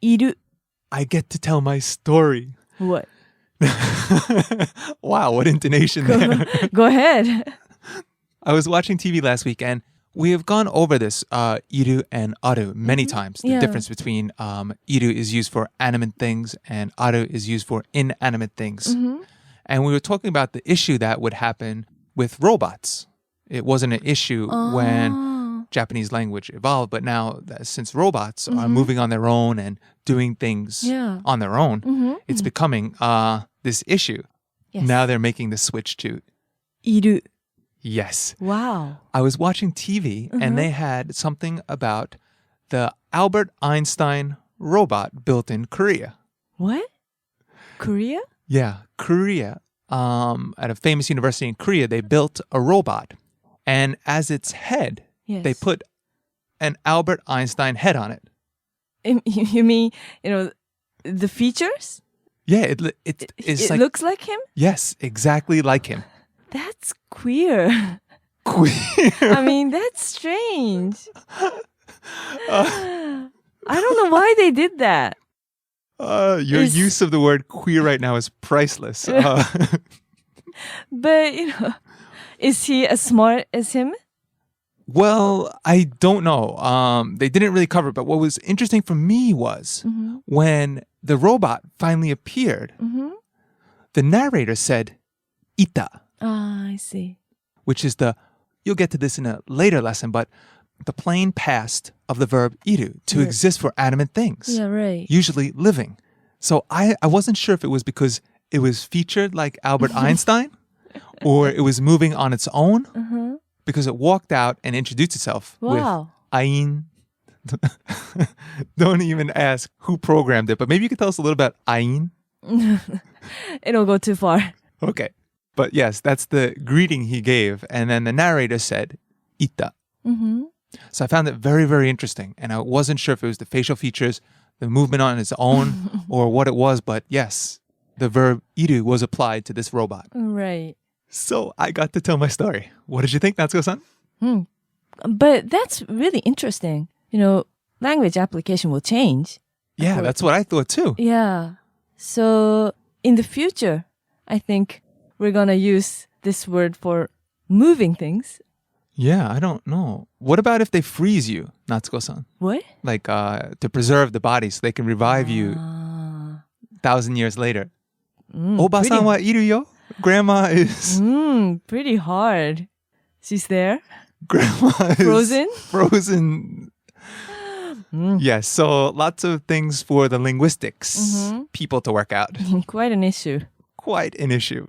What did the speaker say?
iru. I get to tell my story. What? Wow, what intonation there. Go ahead. I was watching TV last week and we have gone over this iru and aru many times. The Yeah. difference between iru is used for animate things and aru is used for inanimate things. And we were talking about the issue that would happen with robots. It wasn't an issue when Japanese language evolved, but now since robots are moving on their own and doing things Yeah. on their own, it's becoming this issue. Yes. Now they're making the switch to Iru. yes. Wow. I was watching TV and they had something about the Albert Einstein robot built in Korea. What? Korea? Yeah, Korea. At a famous university in Korea, they built a robot. And as its head, Yes. they put an Albert Einstein head on it. You mean, the features? Yeah, it's It like, looks like him? yes, exactly like him. That's queer. Queer. I mean, that's strange. I don't know why they did that. Your use of the word queer right now is priceless. But, is he as smart as him? Well, I don't know. They didn't really cover it, but what was interesting for me was when the robot finally appeared, the narrator said, ita, Ah, I see. which is you'll get to this in a later lesson, but the plain past of the verb iru, to exist for animate things, Yeah, right. usually living. So I wasn't sure if it was because it was featured like Albert Einstein or it was moving on its own because it walked out and introduced itself Wow. with Ain. Don't even ask who programmed it, but maybe you could tell us a little about Ain. It'll go too far. Okay. But yes, that's the greeting he gave. And then the narrator said, ita. So I found it very, very interesting. And I wasn't sure if it was the facial features, the movement on its own, or what it was. But yes, the verb iru was applied to this robot. Right. So I got to tell my story. What did you think, Natsuko-san? But that's really interesting. Language application will change. Yeah, that's what I thought too. Yeah. So in the future, I think we're going to use this word for moving things. Yeah, I don't know. What about if they freeze you, Natsuko-san? What? Like to preserve the body so they can revive you 1,000 years later. Oba-san wa iru yo? Grandma is... Pretty hard. She's there. Grandma is... Frozen? Frozen. Yes, so lots of things for the linguistics people to work out. Quite an issue. Quite an issue.